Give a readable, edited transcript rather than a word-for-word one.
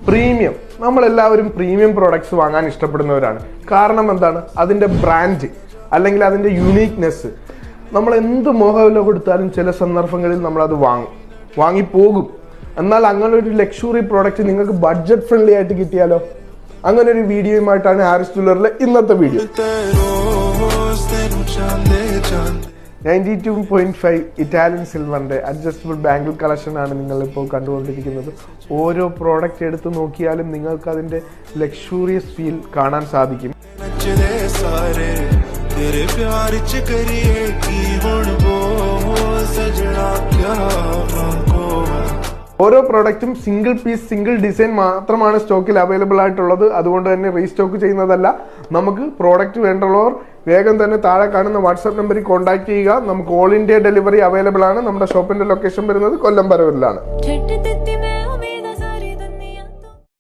Premium, നമ്മളെല്ലാവരും premium products വാങ്ങാൻ ഇഷ്ടപ്പെടുന്നവരാണ്. കാരണം എന്താണ്? അതിൻ്റെ ബ്രാൻഡ് അല്ലെങ്കിൽ അതിൻ്റെ യുണീക്നെസ്. നമ്മൾ എന്ത് മോഹവില കൊടുത്താലും ചില സന്ദർഭങ്ങളിൽ നമ്മളത് വാങ്ങിപ്പോകും. എന്നാൽ അങ്ങനെ ഒരു ലക്ഷറി പ്രോഡക്റ്റ് നിങ്ങൾക്ക് ബഡ്ജറ്റ് ഫ്രണ്ട്ലി ആയിട്ട് കിട്ടിയാലോ? അങ്ങനെ ഒരു വീഡിയോയുമായിട്ടാണ് ഹാരിസ് ജ്വല്ലറിലെ ഇന്നത്തെ വീഡിയോ. 92.5 ഇറ്റാലിയൻ സിൽവറിന്റെ അഡ്ജസ്റ്റബിൾ ബാംഗിൾ കളക്ഷൻ ആണ് നിങ്ങളിപ്പോൾ കണ്ടുകൊണ്ടിരിക്കുന്നത്. ഓരോ പ്രോഡക്റ്റ് എടുത്ത് നോക്കിയാലും നിങ്ങൾക്ക് അതിന്റെ ലക്ഷൂറിയസ് ഫീൽ കാണാൻ സാധിക്കും. ഓരോ പ്രോഡക്റ്റും സിംഗിൾ പീസ് സിംഗിൾ ഡിസൈൻ മാത്രമാണ് സ്റ്റോക്കിൽ അവൈലബിൾ ആയിട്ടുള്ളത്. അതുകൊണ്ട് തന്നെ റീസ്റ്റോക്ക് ചെയ്യുന്നതല്ല. നമുക്ക് പ്രോഡക്റ്റ് വേണ്ടുള്ളവർ വേഗം തന്നെ താഴെ കാണുന്ന വാട്സാപ്പ് നമ്പറിൽ കോൺടാക്ട് ചെയ്യുക. നമുക്ക് ഓൾ ഇന്ത്യ ഡെലിവറി അവൈലബിൾ ആണ്. നമ്മുടെ ഷോപ്പിന്റെ ലൊക്കേഷൻ വരുന്നത് കൊല്ലം പരവൂരിലാണ്.